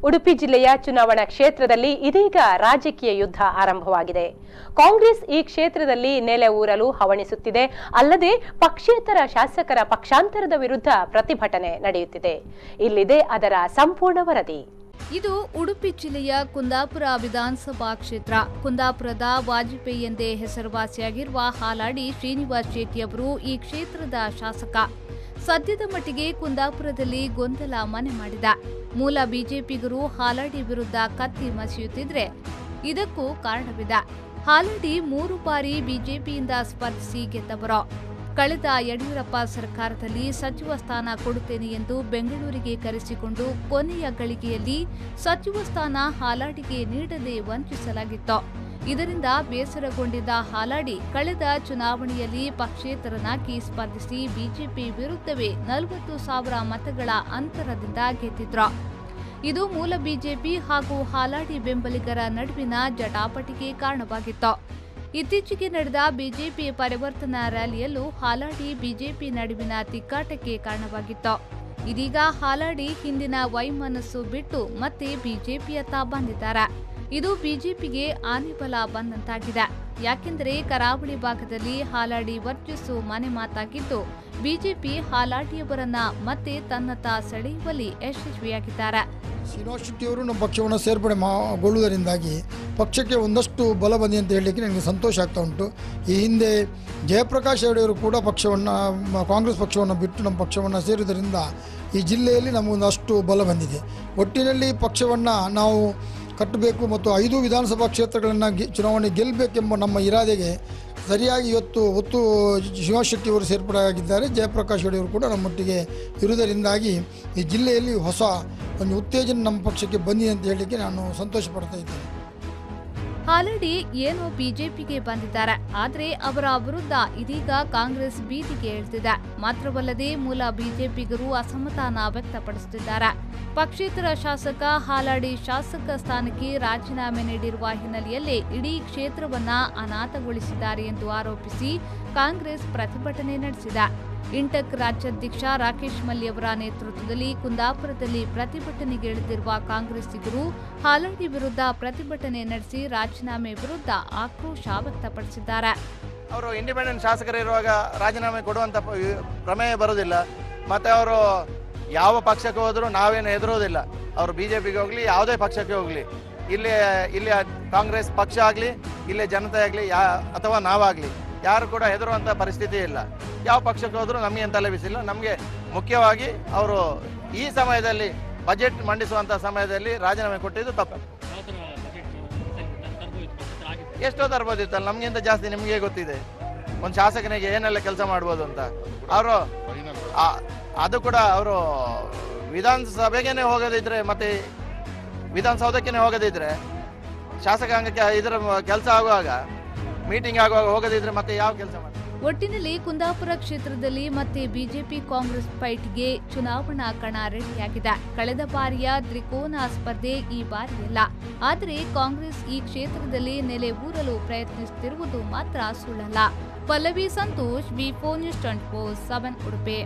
ಉಡುಪಿ ಜಿಲ್ಲೆಯ ಚುನಾವಣಾ ಕ್ಷೇತ್ರದಲ್ಲಿ ಇದೀಗ ರಾಜಕೀಯ ಯುದ್ಧ ಆರಂಭವಾಗಿದೆ. ಕಾಂಗ್ರೆಸ್ ಈ ಕ್ಷೇತ್ರದಲ್ಲಿ ನೆಲೆ ಊರಲು ಹವಣಿಸುತ್ತಿದೆ. ಅಲ್ಲದೆ ಪಕ್ಷೇತರ ಶಾಸಕರ ಪಕ್ಷಾಂತರದ ವಿರುದ್ಧ ಪ್ರತಿಭಟನೆ ನಡೆಯುತ್ತಿದೆ. ಇಲ್ಲಿದೆ ಅದರ ಸಂಪೂರ್ಣ ವರದಿ. ಇದು ಉಡುಪಿ ಜಿಲ್ಲೆಯ ಕುಂದಾಪುರ ವಿಧಾನಸಭಾ ಕ್ಷೇತ್ರ. ಕುಂದಾಪುರದ ವಾಜಪೇಯಿ ಎಂದೇ ಹೆಸರುವಾಸಿಯಾಗಿರುವ ಹಾಲಾಡಿ ಶ್ರೀನಿವಾಸ್ ಶೆಟ್ಟಿ ಅವರು ಈ ಕ್ಷೇತ್ರದ ಶಾಸಕ. ಸದ್ಯದ ಮಟ್ಟಿಗೆ ಕುಂದಾಪುರದಲ್ಲಿ ಗೊಂದಲ ಮನೆ ಮಾಡಿದ. ಮೂಲ ಬಿಜೆಪಿಗರು ಹಾಲಾಡಿ ವಿರುದ್ಧ ಕತ್ತಿ ಮಸೆಯುತ್ತಿದ್ರೆ ಇದಕ್ಕೂ ಕಾರಣವಿದೆ. ಹಾಲಾಡಿ 3 ಬಾರಿ ಬಿಜೆಪಿಯಿಂದ ಸ್ಪರ್ಧಿಸಿ ಗೆದ್ದವರು. ಕಳೆದ ಯಡಿಯೂರಪ್ಪ ಸರ್ಕಾರದಲ್ಲಿ ಸಚಿವ ಸ್ಥಾನ ಕೊಡುತ್ತೇನೆ ಎಂದು ಬೆಂಗಳೂರಿಗೆ ಕರೆಸಿಕೊಂಡು ಕೊನೆಯ ಗಳಿಗೆಯಲ್ಲಿ ಸಚಿವ ಸ್ಥಾನ ಹಾಲಾಡಿಗೆ ನೀಡದೆ ವಂಚಿಸಲಾಗಿತ್ತು. ಇದರಿಂದ ಬೇಸರಗೊಂಡಿದ್ದ ಹಾಲಾಡಿ ಕಳೆದ ಚುನಾವಣೆಯಲ್ಲಿ ಪಕ್ಷೇತರನಾಗಿ ಸ್ಪರ್ಧಿಸಿ ಬಿಜೆಪಿ ವಿರುದ್ಧವೇ 40,000 ಮತಗಳ ಅಂತರದಿಂದ ಗೆದ್ದಿದ್ರು. ಇದು ಮೂಲ ಬಿಜೆಪಿ ಹಾಗೂ ಹಾಲಾಡಿ ಬೆಂಬಲಿಗರ ನಡುವಿನ ಜಟಾಪಟಿಗೆ ಕಾರಣವಾಗಿತ್ತು. ಇತ್ತೀಚೆಗೆ ನಡೆದ ಬಿಜೆಪಿ ಪರಿವರ್ತನಾ ರ್ಯಾಲಿಯಲ್ಲೂ ಹಾಲಾಡಿ ಬಿಜೆಪಿ ನಡುವಿನ ತಿಕ್ಕಾಟಕ್ಕೆ ಕಾರಣವಾಗಿತ್ತು. ಇದೀಗ ಹಾಲಾಡಿ ಹಿಂದಿನ ವೈಮನಸ್ಸು ಬಿಟ್ಟು ಮತ್ತೆ ಬಿಜೆಪಿಯತ್ತ ಬಂದಿದ್ದಾರೆ. ಇದು ಬಿಜೆಪಿಗೆ ಆನೆಬಲ ಬಂದಂತಾಗಿದೆ. ಯಾಕೆಂದರೆ ಕರಾವಳಿ ಭಾಗದಲ್ಲಿ ಹಾಲಾಡಿ ವರ್ಚಸ್ಸು ಮನೆ ಮಾತಾಗಿದ್ದು ಬಿಜೆಪಿ ಹಾಲಾಡಿಯವರನ್ನ ಮತ್ತೆ ತನ್ನತ್ತ ಸೆಳೆಯುವಲ್ಲಿ ಯಶಸ್ವಿಯಾಗಿದ್ದಾರೆ. ಶ್ರೀನಿವಾಸ್ ಶೆಟ್ಟಿ ಅವರು ನಮ್ಮ ಪಕ್ಷವನ್ನು ಸೇರ್ಪಡೆಗೊಳ್ಳುವುದರಿಂದಾಗಿ ಪಕ್ಷಕ್ಕೆ ಒಂದಷ್ಟು ಬಲ ಬಂದಿದೆ ಅಂತ ಹೇಳಲಿಕ್ಕೆ ನನಗೆ ಸಂತೋಷ ಆಗ್ತಾ ಉಂಟು. ಈ ಹಿಂದೆ ಜಯಪ್ರಕಾಶ್ ಅವರು ಕೂಡ ಕಾಂಗ್ರೆಸ್ ಪಕ್ಷವನ್ನು ಬಿಟ್ಟು ನಮ್ಮ ಪಕ್ಷವನ್ನು ಸೇರುವುದರಿಂದ ಈ ಜಿಲ್ಲೆಯಲ್ಲಿ ನಮಗೊಂದಷ್ಟು ಬಲ ಬಂದಿದೆ. ಒಟ್ಟಿನಲ್ಲಿ ಪಕ್ಷವನ್ನು ನಾವು ಕಟ್ಟಬೇಕು ಮತ್ತು 5 ವಿಧಾನಸಭಾ ಕ್ಷೇತ್ರಗಳನ್ನು ಚುನಾವಣೆ ಗೆಲ್ಲಬೇಕೆಂಬ ನಮ್ಮ ಇರಾದೆಗೆ ಸರಿಯಾಗಿ ಇವತ್ತು ಶ್ರೀನಿವಾಸ್ ಶೆಟ್ಟಿ ಅವರು ಸೇರ್ಪಡೆಯಾಗಿದ್ದಾರೆ. ಜಯಪ್ರಕಾಶ್ ಅವರು ಕೂಡ ನಮ್ಮೊಟ್ಟಿಗೆ ಇರುವುದರಿಂದಾಗಿ ಈ ಜಿಲ್ಲೆಯಲ್ಲಿ ಹೊಸ ಒಂದು ಉತ್ತೇಜನ ನಮ್ಮ ಪಕ್ಷಕ್ಕೆ ಬಂದಿದೆ ಅಂತ ಹೇಳಲಿಕ್ಕೆ ನಾನು ಸಂತೋಷ ಪಡ್ತಾ ಇದ್ದೇನೆ. ಹಾಲಾಡಿ ಏನೋ ಬಿಜೆಪಿಗೆ ಬಂದಿದ್ದಾರೆ. ಆದರೆ ಅವರ ವಿರುದ್ಧ ಇದೀಗ ಕಾಂಗ್ರೆಸ್ ಬೀದಿಗೆ ಇಳಿದಿದೆ. ಮಾತ್ರವಲ್ಲದೆ ಮೂಲ ಬಿಜೆಪಿಗರು ಅಸಮಾಧಾನ ವ್ಯಕ್ತಪಡಿಸುತ್ತಿದ್ದಾರೆ. ಪಕ್ಷೇತರ ಶಾಸಕ ಹಾಲಾಡಿ ಶಾಸಕ ಸ್ಥಾನಕ್ಕೆ ರಾಜೀನಾಮೆ ನೀಡಿರುವ ಹಿನ್ನೆಲೆಯಲ್ಲೇ ಇಡೀ ಕ್ಷೇತ್ರವನ್ನ ಅನಾಥಗೊಳಿಸಿದ್ದಾರೆ ಎಂದು ಆರೋಪಿಸಿ ಕಾಂಗ್ರೆಸ್ ಪ್ರತಿಭಟನೆ ನಡೆಸಿದೆ. ಇಂಟಕ್ ರಾಜ್ಯಾಧ್ಯಕ್ಷ ರಾಕೇಶ್ ಮಲ್ಲಿ ಅವರ ನೇತೃತ್ವದಲ್ಲಿ ಕುಂದಾಪುರದಲ್ಲಿ ಪ್ರತಿಭಟನೆಗೆ ಇಳಿದಿರುವ ಕಾಂಗ್ರೆಸ್ಸಿಗರು ಹಾಲಾಡಿ ವಿರುದ್ಧ ಪ್ರತಿಭಟನೆ ನಡೆಸಿ ರಾಜೀನಾಮೆ ವಿರುದ್ಧ ಆಕ್ರೋಶ ವ್ಯಕ್ತಪಡಿಸಿದ್ದಾರೆ. ಅವರು ಇಂಡಿಪೆಂಡೆಂಟ್ ಶಾಸಕರಿರುವಾಗ ರಾಜೀನಾಮೆ ಕೊಡುವಂತ ಪ್ರಮೇಯ ಬರುವುದಿಲ್ಲ. ಮತ್ತೆ ಅವರು ಯಾವ ಪಕ್ಷಕ್ಕೆ ಹೋದರೂ ನಾವೇನು ಹೆದರೋದಿಲ್ಲ. ಅವರು ಬಿಜೆಪಿಗೆ ಹೋಗ್ಲಿ ಯಾವುದೇ ಪಕ್ಷಕ್ಕೆ ಹೋಗ್ಲಿ, ಇಲ್ಲಿ ಕಾಂಗ್ರೆಸ್ ಪಕ್ಷ ಆಗಲಿ, ಇಲ್ಲೇ ಜನತೆ ಆಗಲಿ ಅಥವಾ ನಾವಾಗಲಿ ಯಾರು ಕೂಡ ಹೆದರುವಂಥ ಪರಿಸ್ಥಿತಿ ಇಲ್ಲ. ಯಾವ ಪಕ್ಷಕ್ಕೆ ಹೋದರೂ ನಮಗೆ ತಲೆ ಬಿಸಿಲ್ಲ. ನಮಗೆ ಮುಖ್ಯವಾಗಿ ಅವರು ಈ ಸಮಯದಲ್ಲಿ ಬಜೆಟ್ ಮಂಡಿಸುವಂಥ ಸಮಯದಲ್ಲಿ ರಾಜೀನಾಮೆ ಕೊಟ್ಟಿದ್ದು ತಪ್ಪು. ಎಷ್ಟೋ ತರ್ಬೋದಿತ್ತಲ್ಲ, ನಮಗಿಂತ ಜಾಸ್ತಿ ನಿಮಗೆ ಗೊತ್ತಿದೆ ಒಂದು ಶಾಸಕನಿಗೆ ಏನೆಲ್ಲ ಕೆಲಸ ಮಾಡ್ಬೋದು ಅಂತ. ಅವರು ಅದು ಕೂಡ ಅವರು ವಿಧಾನಸಭೆಗೇನೆ ಹೋಗದಿದ್ರೆ ಮತ್ತೆ ವಿಧಾನಸೌಧಕ್ಕೇನೆ ಹೋಗದಿದ್ರೆ ಶಾಸಕಾಂಗಕ್ಕೆ ಇದರ ಕೆಲಸ ಆಗುವಾಗ ಮೀಟಿಂಗ್ ಆಗುವಾಗ ಹೋಗದಿದ್ರೆ ಮತ್ತೆ ಯಾವ ಕೆಲಸ ಮಾಡಿ. ಒಟ್ಟಿನಲ್ಲಿ ಕುಂದಾಪುರ ಕ್ಷೇತ್ರದಲ್ಲಿ ಮತ್ತೆ ಬಿಜೆಪಿ ಕಾಂಗ್ರೆಸ್ ಫೈಟ್ಗೆ ಚುನಾವಣಾ ಕಣ ರೆಡಿಯಾಗಿದೆ. ಕಳೆದ ಬಾರಿಯ ತ್ರಿಕೋನ ಸ್ಪರ್ಧೆ ಈ ಬಾರಿಯಲ್ಲ. ಆದರೆ ಕಾಂಗ್ರೆಸ್ ಈ ಕ್ಷೇತ್ರದಲ್ಲಿ ನೆಲೆ ಊರಲು ಪ್ರಯತ್ನಿಸುತ್ತಿರುವುದು ಮಾತ್ರ ಸುಳ್ಳಲ್ಲ. Pallavi Santosh, V4 News 24/7 Udupi.